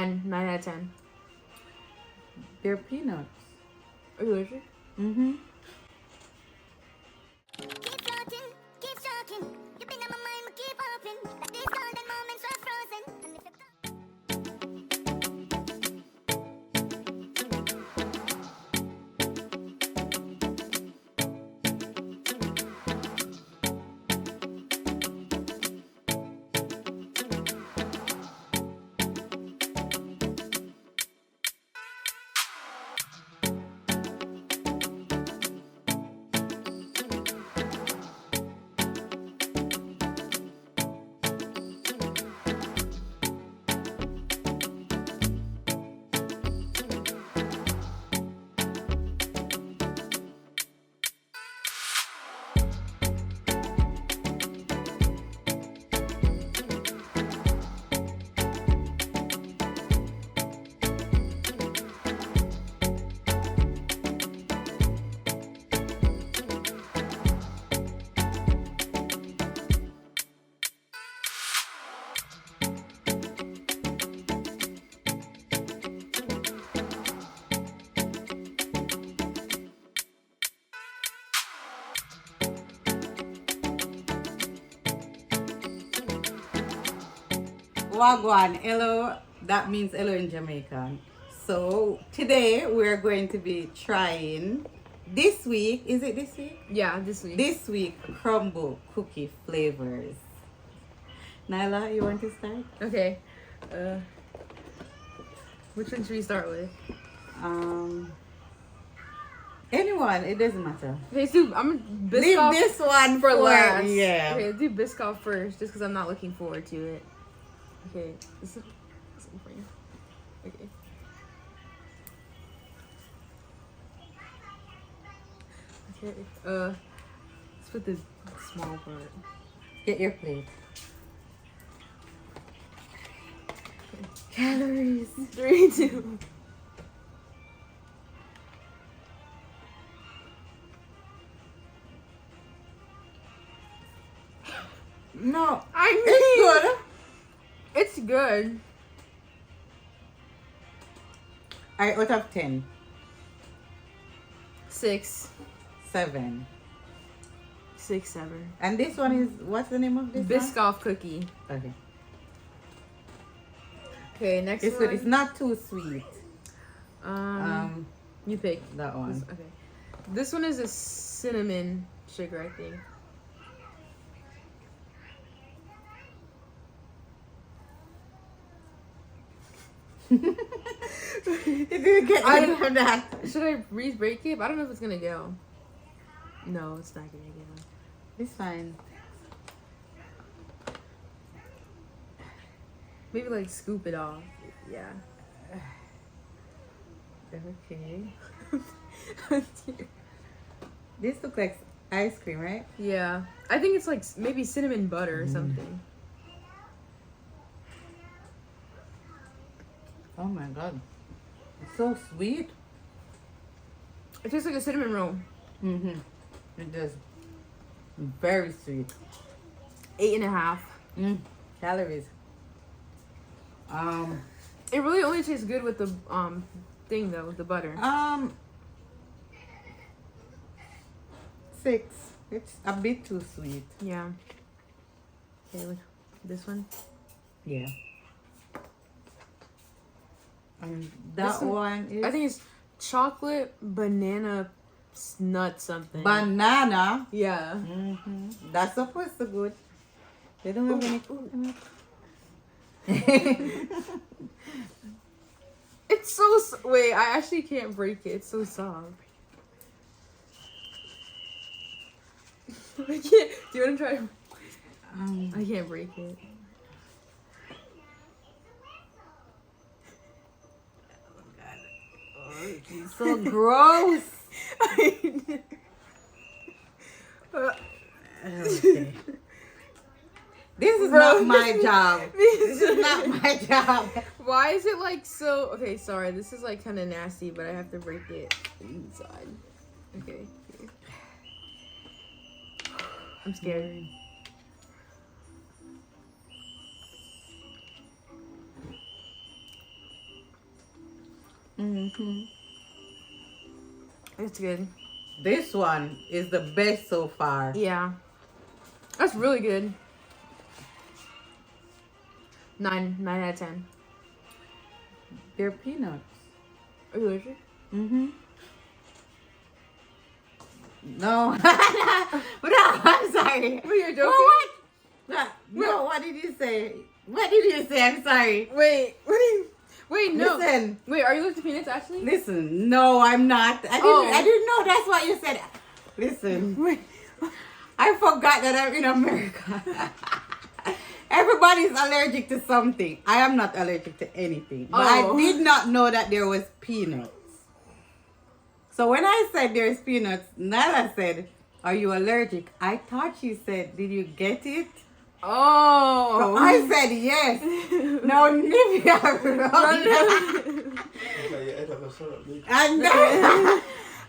9 out of 10. They're peanuts. Are you allergic? Mm-hmm. Keep floating, keep stroking. You've been on my mind, but keep hoping that these golden moments were frozen. And if Wagwan, hello. That means hello in Jamaican. So today we're going to be trying this week. Is it this week? Yeah, this week. This week, Crumbl cookie flavors. Nyla, you want to start? Okay. Which one should we start with? Anyone, it doesn't matter. Okay, so I'm Leave Biscoff this one for last. Yeah. Okay, let's do Biscoff first, just because I'm not looking forward to it. Okay, this is for you. Okay. Okay. Let's put the small part. Get your plate. Calories. 3, 2. No, I mean, it's good. It's good. Alright, out of 10, 6, 7. 6, 7. And this one is, what's the name of this one? Biscoff cookie. Okay. Okay, next It's one. good. It's not too sweet. You pick. That one. Okay. This one is a cinnamon sugar, I think. You didn't get any of that. Should I re-break it? I don't know if it's gonna go. No, it's not gonna go. It's fine. Maybe like scoop it off. Yeah. Okay. This looks like ice cream, right? Yeah. I think it's like maybe cinnamon butter or something. Oh my god. It's so sweet. It tastes like a cinnamon roll. Mm-hmm. It does. Very sweet. 8.5. Calories. It really only tastes good with the thing though, with the butter. 6. It's a bit too sweet. Yeah. Okay, look. This one. Yeah. That one is I think it's chocolate banana nut something. banana. Yeah. That's supposed to be good. They don't have any. It's so wait, I actually can't break it. It's so soft. I can't. Do you want to try? I can't break it. It's so gross. Okay. This is not my job. This is not my job. Why is it like so? Okay, sorry. This is like kind of nasty, but I have to break it inside. Okay. I'm scared. Mm-hmm. It's good. This one is the best so far. Yeah. That's really good. 9 out of 10. They're peanuts. Are you allergic? Mm-hmm. No. No, I'm sorry. Wait, you're joking? What? No, what did you say? What did you say? I'm sorry. Wait, what do you... Wait, no. Listen. Wait, are you allergic to peanuts, actually? Listen. No, I'm not. I didn't know that's what you said. Listen. Wait. I forgot that I'm in America. Everybody's allergic to something. I am not allergic to anything. But I did not know that there was peanuts. So when I said there's peanuts, Nala said, "Are you allergic?" I thought she said, "Did you get it?" Oh. So I said yes. No, Nivea. And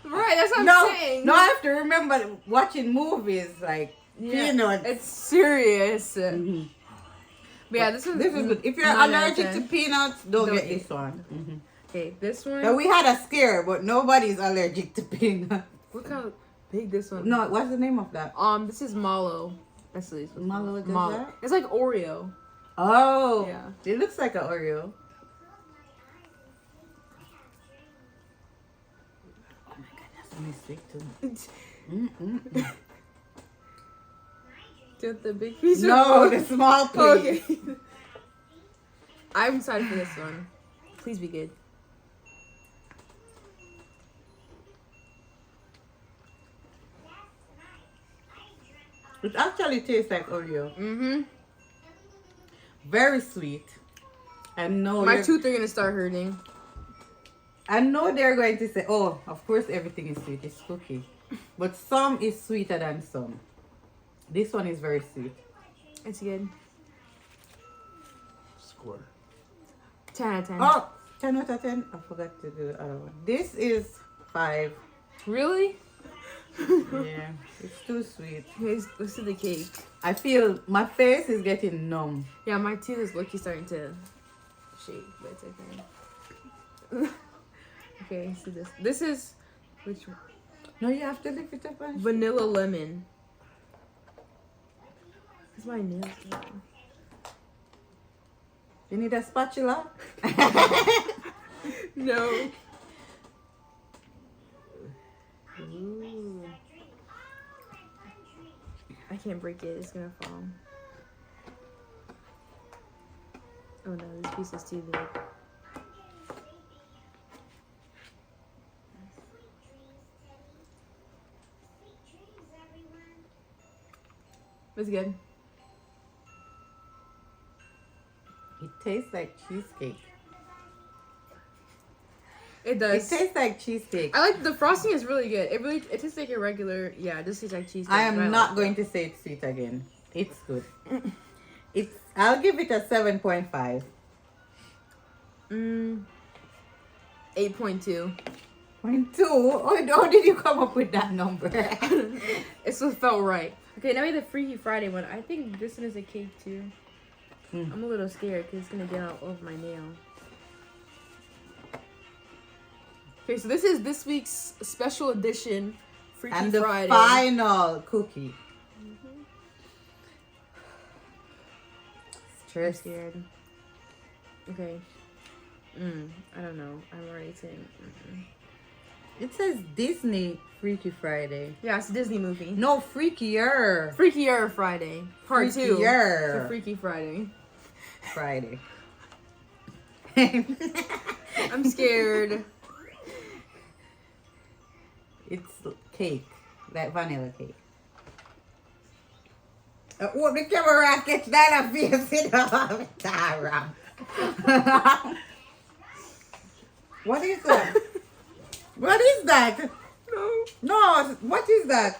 Right, that's what no, I'm saying. no, I have to remember watching movies like peanuts. It's serious. Mm-hmm. But yeah, this is good. If you're 9 out of allergic 10. to peanuts, don't get eat. this one. Mm-hmm. Okay, this one. Now we had a scare, but nobody's allergic to peanuts. Look how big this one. No, what's the name of that? This is Mallow. That's what it's Mallow, does Mallow. that? It's like Oreo. Oh, Yeah. It looks like an Oreo. Oh my god, that's really sweet too. Do you want the big piece? No, the small piece. Okay. I'm excited for this one. Please be good. It actually tastes like Oreo. Mm-hmm. Very sweet. I know My teeth are gonna start hurting. I know they're going to say, "Oh, of course everything is sweet. It's cookie," but some is sweeter than some. This one is very sweet. It's good. Score. 10 out of 10. Oh, 10 out of 10. I forgot to do the other one. This is 5. Really? Yeah, it's too sweet. Let's see the cake. I feel my face is getting numb. Yeah, my tooth is lucky starting to shake, but it's okay. Okay, see this. This is which one? No, you have to lift it up and Vanilla lemon. It's my nails. You need a spatula? No. Ooh. I can't break it. It's gonna fall. Oh no, this piece is too big. It's good. It tastes like cheesecake. It does. It tastes like cheesecake. I like the frosting is really good. It tastes like a regular. Yeah, this tastes like cheesecake. I am not like going to say it's sweet again. It's good. I'll give it a 7.5. 8.2. 0.2? How did you come up with that number? It's what felt right. Okay, now we have the Freaky Friday one. I think this one is a cake too. I'm a little scared because it's gonna get all over my nail. Okay, so this is this week's special edition Freaky And the Friday. final cookie. I'm Stress. scared. Okay. I don't know. I'm already saying. It says Disney Freaky Friday. Yeah, it's a Disney movie. No, Freakier. Freakier Friday. Part 2. Freakier. To Freaky Friday. Friday. I'm scared. It's cake. Like vanilla cake. What the camera catch that up here? Sit down. What is that? What is that? No, what is that?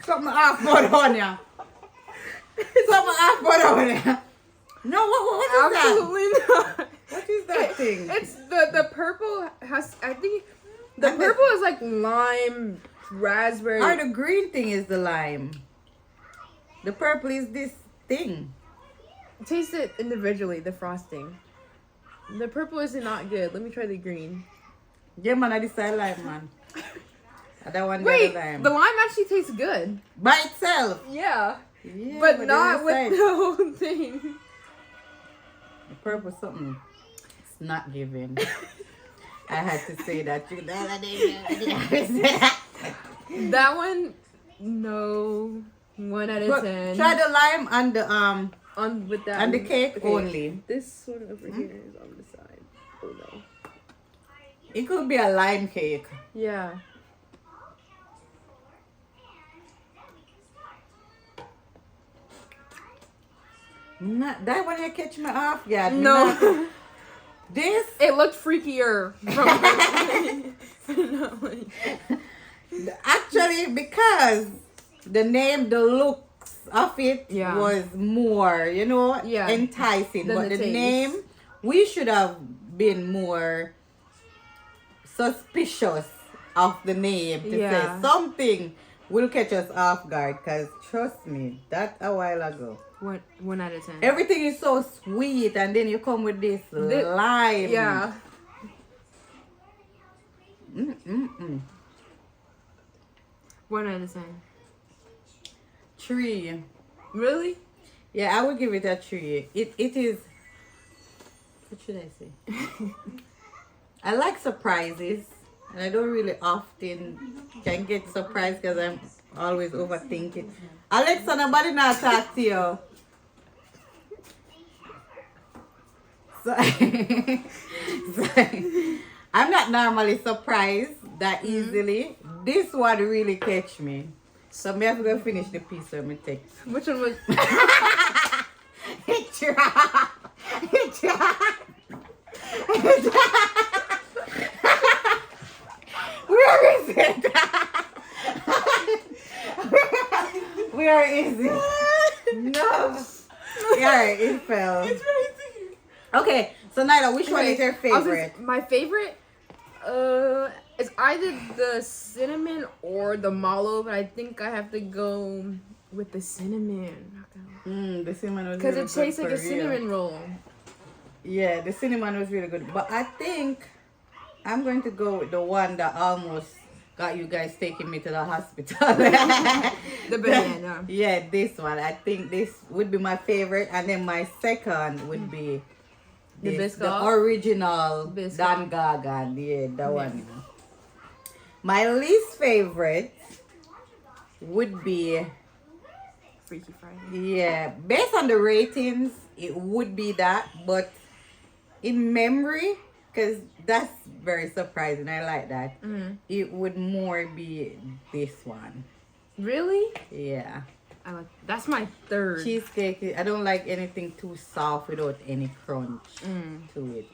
Something half put on ya. Something half put on ya. No, what is that? Absolutely not. What is that thing? It's the purple has, I think the purple is like lime, raspberry. Or the green thing is the lime. The purple is this thing. Taste it individually, the frosting. The purple is not good. Let me try the green. Yeah, man, I decide lime, man. That one Wait, lime. the lime actually tastes good. By itself. Yeah. Yeah, But not the with side- the whole thing. The purple something. It's not giving. I had to say that. That one, no. 1 out of But 10. try the lime and the On with that. and the one. cake Okay, only. This one over here is on the side. Oh no. It could be a lime cake. Yeah. Not, that one you catch me off guard. No. This It looked freakier. actually because the name, the looks of it Yeah. was more, you know, Yeah. enticing. Than But the the taste. name, we should have been more suspicious of the name to Yeah. say something will catch us off guard. Because trust me, that a while ago. 1 out of 10. Everything is so sweet, and then you come with this lime. Yeah. Mm-mm-mm. 1 out of 10. 3. Really? Yeah, I would give it a 3. It is. What should I say? I like surprises, and I don't really often can get surprised because I'm always overthinking. Alexa, nobody not talk to you. So, I'm not normally surprised that easily. This one really catch me. So me have to go finish the piece of me take. Which one was? It dropped. It dropped. It dropped. Where is it? Where is it? No. Yeah, it fell. It's right there. Okay, so Nyla, which one Okay, is your I was gonna favorite? say, my favorite, is either the cinnamon or the mallow, but I think I have to go with the cinnamon. The cinnamon was Because really it tastes good like a for real. cinnamon roll. Yeah, the cinnamon was really good. But I think I'm going to go with the one that almost got you guys taking me to the hospital. The banana. Yeah, this one. I think this would be my favorite. And then my second would be The this, the Biscoff? original Biscoff. Dan Gagan. Yeah, that one. My least favorite would be, Freaky Friday. yeah, based on the ratings, it would be that. But in memory, because that's very surprising, I like that. It would more be this one. Really? Yeah. I like. That's my third. Cheesecake, I don't like anything too soft without any crunch to it.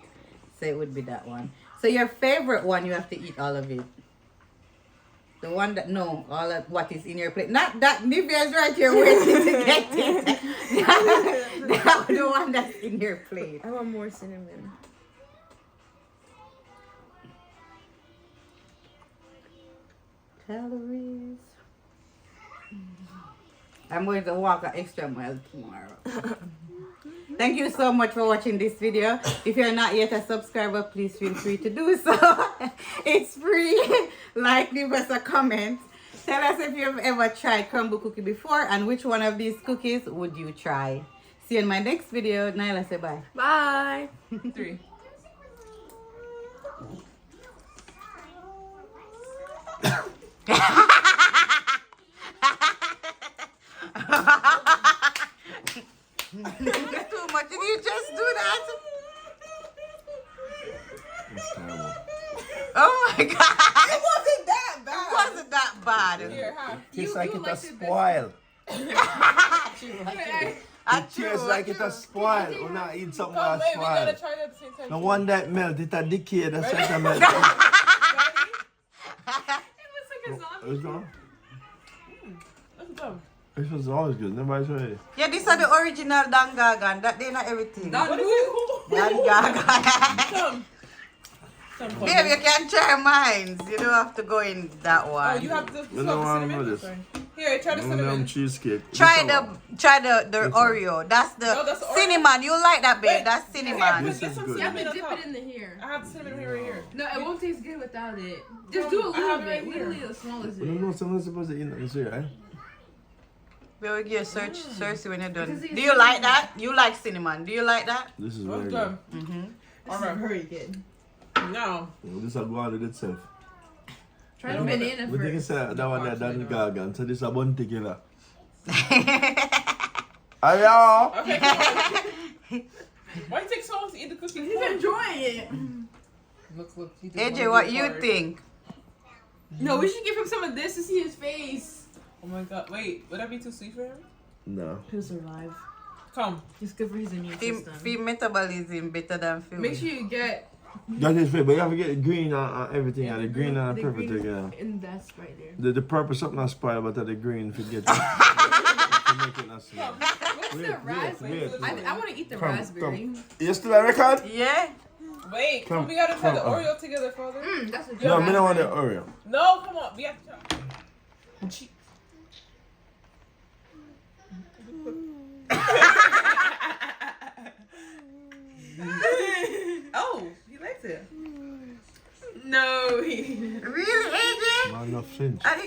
So it would be that one. So your favorite one, you have to eat all of it. The one that, no, all of what is in your plate. Not that Nivea's right here waiting to get it. The one that's in your plate. I want more cinnamon. Calories. I'm going to walk an extra mile tomorrow. Thank you so much for watching this video. If you're not yet a subscriber, please feel free to do so. It's free. Like, leave us a comment. Tell us if you've ever tried Crumbl Cookie before and which one of these cookies would you try. See you in my next video. Nyla, say bye. Bye. 3. Too much. Did you just do that? It's terrible. Oh my god. It wasn't that bad. It wasn't that bad. Here, huh? Tastes like it a spoil. It tastes like it a spoil. When I eat something that Wait, we gotta spoil. try it at the same time. The one that melt, it a decay. That's what I melt. It was like a zombie. It's not. That's dumb. This was always good. Nobody's ready. Yeah, these are the original Dan Gagan. That they not everything. What is it? Dan Gagan. Dumb. Babe, you can try mine. You don't have to go in that one. Oh, you have to You know what I'm cinnamon? with Sorry. Here, try the One of them cinnamon. cheesecake. Try This one. the Oreo. That's the No, that's Oreo. cinnamon. You like that, babe? Wait, That's Here, cinnamon. This get is some good. You have cinnamon to on dip top. it in the here. I have the cinnamon here, right here. No, it won't taste good without it. Just I do a have little it bit. right here. Literally the smallest You know bit. someone's supposed to eat this here, eh? We'll give you a search when you're done. Because it's Do you like that? You like cinnamon? Do you like that? This is That's very good. good. Alright. Very good. Now, This will go on with itself. Try the banana We think first. it's that one that done gargan, so this is a bounty killer. Hello? okay, come on. Why you take so long to eat the cookie? He's enjoying it. Look. he just AJ, wanna what go you hard. think? No, we should give him some of this to see his face. Oh my god, wait, would that be too sweet for him? No. He'll survive. Come. It's good for his immune system. Feel metabolism better than food. Make sure you get That is fair, but you have to get green on everything, and the green and the purple green together. and that's right there. The purple something not spoiled, but the green if you get it. To make it not smell. What's the raspberry? wait. I want to eat the Come, raspberry. You still a record? Yeah. Wait, Come, we gotta try the come, Oreo together, father. That's a good No, I don't want the raspberry. Oreo. No, come on, we have to try. Oh, he likes it. No. Really, AJ? Man, no flinch. I think